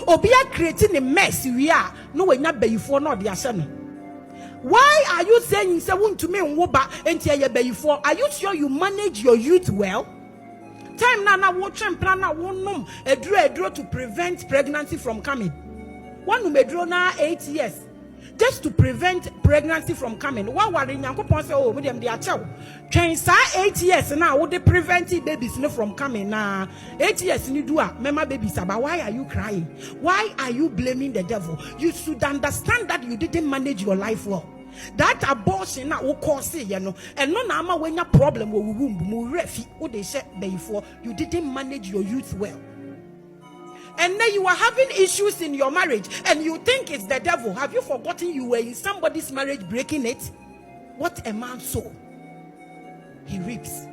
Obia creating a mess we are no when you pay for not the asemi. Why are you saying say want to me woba enti ye pay for? Are you sure you manage your youth well? Time na watch and plan na wonum edro to prevent pregnancy from coming. One umedro na 8 years. Just to prevent pregnancy from coming. What worry Nyankopon say oh them dey achew. Twen sa 8 years now would they prevent babies from coming na 8 years ni do a mema babies about why are you crying? Why are you blaming the devil? You should understand that you didn't manage your life well. That abortion na wo cause and no na ama when your problem wo womb mu refi wo dey say before you didn't manage your youth well. And then you are having issues in your marriage and you think it's the devil. Have you forgotten you were in somebody's marriage breaking it? What a man sow, he reaps.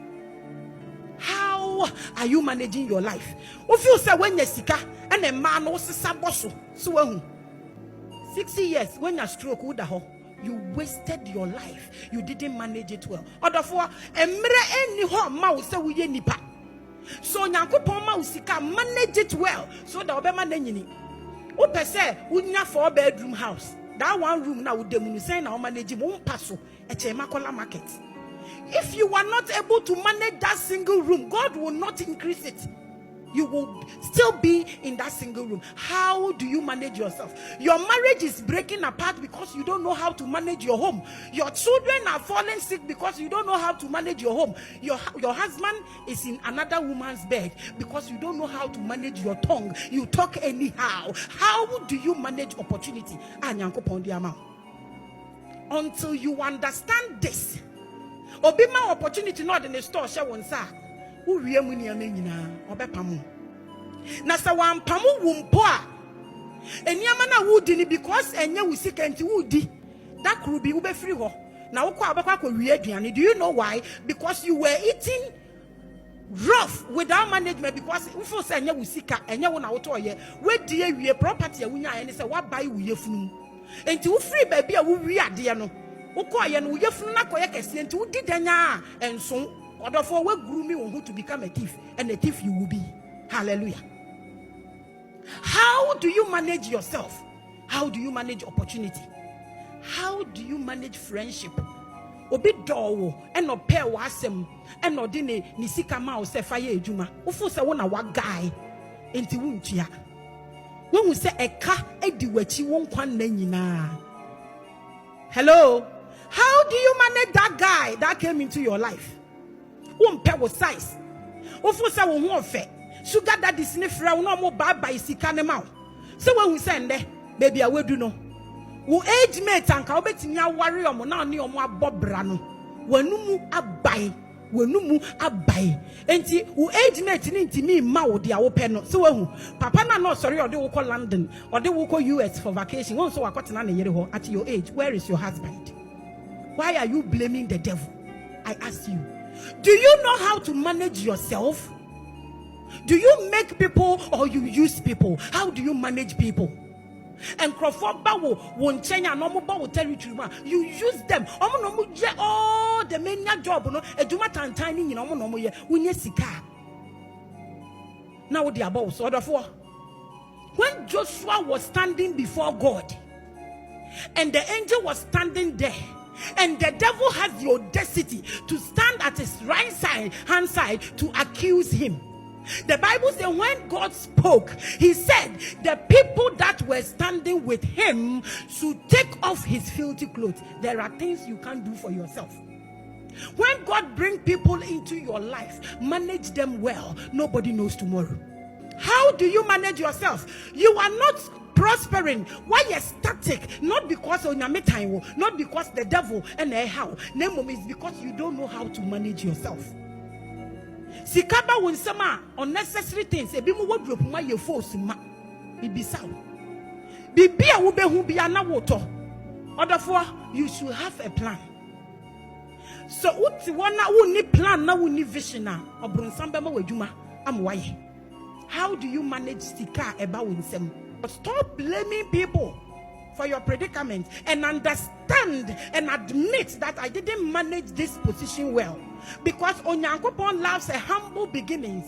How are you managing your life? If you say when you sika and a man also saboso, so 60 years when you stroke you wasted your life. You didn't manage it well. Therefore, so Nyankopon ma usika manage it well so that obema nanyini. Wo pese unya 4-bedroom house. That one room na udemunu say na o manage mo paso e Makola market. If you are not able to manage that single room, God will not increase it. You will still be in that single room. How do you manage yourself? Your marriage is breaking apart because you don't know how to manage your home. Your children are falling sick because you don't know how to manage your home. Your husband is in another woman's bed because you don't know how to manage your tongue. You talk anyhow. How do you manage opportunity? Until you understand this, obima opportunity not in the store. Na sa wan pamu wumpo a eniama na wudi ni because enye wusika enti wudi that could be ube free ho na wokọ abakwa ko wie aduane. Do you know why? Because you were eating rough without management because we feel say enye wusika enye wo na woto ye we die wie property a wunya ene say wa buy wo yefunu enti wo free ba bia wo wie ade no wokọ ye no wo yefunu na koye kese enti wudi danya enso. Therefore, we groom you to become a thief, and a thief you will be. Hallelujah. How do you manage yourself? How do you manage opportunity? How do you manage friendship? Obi dowo and no pair wasem and no dine nisika ma se faye ejuma. Ufo se wona wa guy enti wuntua. When we say eka edi wachi won kwan na nyina. Hello. How do you manage that guy that came into your life? One pair with size. Ofusa won fe. Sugar daddy snifra no mo baba isika ne ma. So when we send there, baby I will do no. Wo age mate anka obetimi aware omo na ne omo abobra no. Wanumu abai. Wanumu abai. Enti wo age mate ni ntimi ma wo de awope no. So wahu. Papa na no sorry ode wo ko London, ode wo ko US for vacation. Won so wakotena na yere ho at your age. Where is your husband? Why are you blaming the devil? I ask you. Do you know how to manage yourself? Do you make people or you use people? How do you manage people? And Crawford Bawo won't change a normal Bawo territory. You use them. Oh, the main job, no, a Jumatan tiny in Omono, when you sika. Now, the above, so therefore, when Joshua was standing before God, and the angel was standing there, and the devil has the audacity to stand at his right side, hand side, to accuse him. The Bible says when God spoke, he said the people that were standing with him should take off his filthy clothes. There are things you can't do for yourself. When God brings people into your life, manage them well. Nobody knows tomorrow. How do you manage yourself? You are not prospering. Why you're static? Not because of time, not because the devil and how. Name is because you don't know how to manage yourself. Sikaba won sama unnecessary things. Ebi mu wodrop ma ye force ma. Bibisa. Bibia wo behu bia na woto. Therefore, you should have a plan. So uti wana wo ni plan na wo ni vision na obronsam be ma wadwuma am waye. How do you manage sika eba wonsem? Stop blaming people for your predicament and understand and admit that I didn't manage this position well. Because Onyankopon loves a humble beginnings.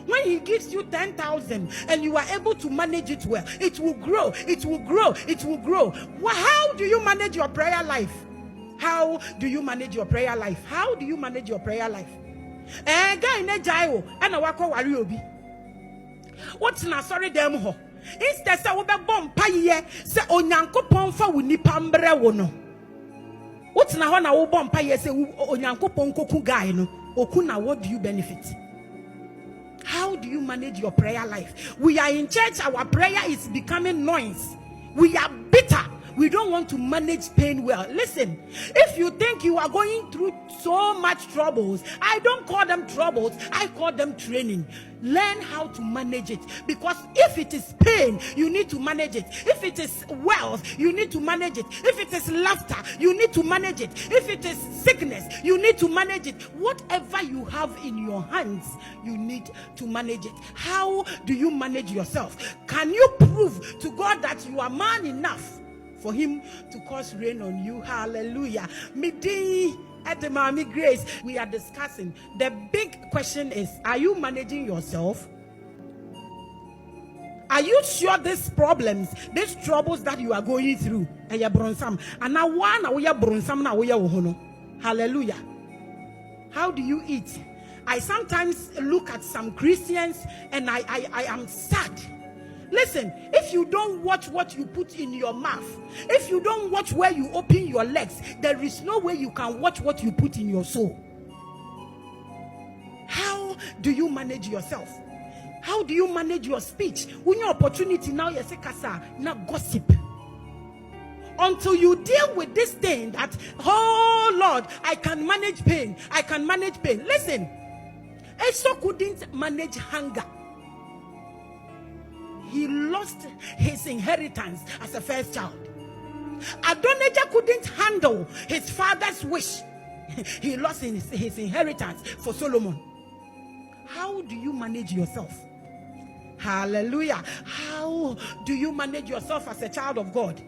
When he gives you 10,000 and you are able to manage it well, it will grow, it will grow, it will grow. How do you manage your prayer life? How do you manage your prayer life? How do you manage your prayer life? Guy ne jaiwo and wako wari obi. What's na sorry dem ho? Instead say we be bom paye say onyankopon fa wo nipa mbre wo no. What's na ho na wo bom paye say onyankopon koku guy no. Okuna, what do you benefit? How do you manage your prayer life? We are in church, our prayer is becoming noise. We are bitter. We don't want to manage pain well. Listen, if you think you are going through so much troubles, I don't call them troubles, I call them training. Learn how to manage it. Because if it is pain, you need to manage it. If it is wealth, you need to manage it. If it is laughter, you need to manage it. If it is sickness, you need to manage it. Whatever you have in your hands, you need to manage it. How do you manage yourself? Can you prove to God that you are man enough for him to cause rain on you? Hallelujah. Midi at the Maame Grace, we are discussing. The big question is, are you managing yourself? Are you sure these problems, these troubles that you are going through, and you bronsam, and now one we are bronsam now we are hono. Hallelujah. How do you eat? I sometimes look at some Christians and I am sad. Listen, if you don't watch what you put in your mouth, if you don't watch where you open your legs, there is no way you can watch what you put in your soul. How do you manage yourself? How do you manage your speech? When your opportunity now, you say kasa, now gossip. Until you deal with this thing that, oh Lord, I can manage pain. I can manage pain. Listen, Esau couldn't manage hunger. He lost his inheritance as a first child. Adonijah couldn't handle his father's wish. He lost his inheritance for Solomon. How do you manage yourself? Hallelujah. How do you manage yourself as a child of God?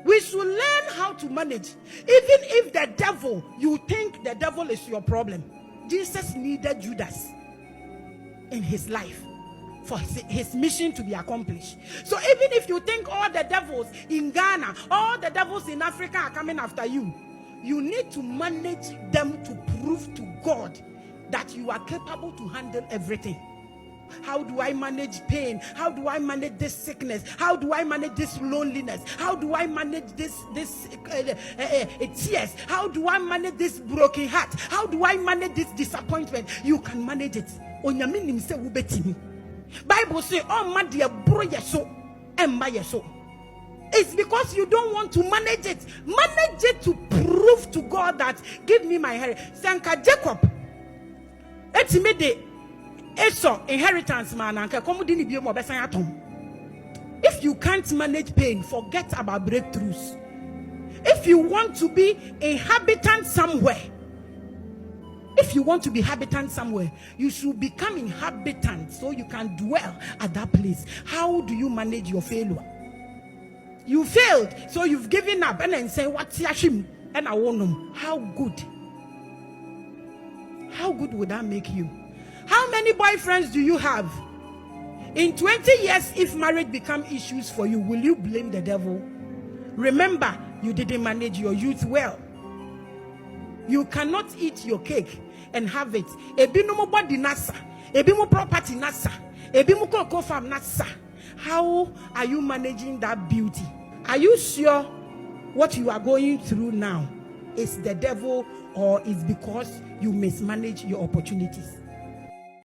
We should learn how to manage. Even if the devil, you think the devil is your problem. Jesus needed Judas in his life for his mission to be accomplished. So even if you think all the devils in Ghana, all the devils in Africa are coming after you, you need to manage them to prove to God that you are capable to handle everything. How do I manage pain? How do I manage this sickness? How do I manage this loneliness? How do I manage this tears? How do I manage this broken heart? How do I manage this disappointment? You can manage it. Bible says, "Oh my dear, bro, yeso, emma yeso." It's because you don't want to manage it. Manage it to prove to God that give me my inheritance. Sanka Jacob, etimede, Esau inheritance man. If you can't manage pain, forget about breakthroughs. If you want to be a habitant somewhere, you should become inhabitant so you can dwell at that place. How do you manage your failure? You failed, so you've given up and then say, "What's yashim?" And I want them. How good would that make you? How many boyfriends do you have? In 20 years, if marriage become issues for you, will you blame the devil? Remember, you didn't manage your youth well. You cannot eat your cake and have it. Ebi no mo body nasa, ebi mo property nasa, ebi mo cocoa farm nasa. How are you managing that beauty? Are you sure what you are going through now is the devil, or is because you mismanage your opportunities?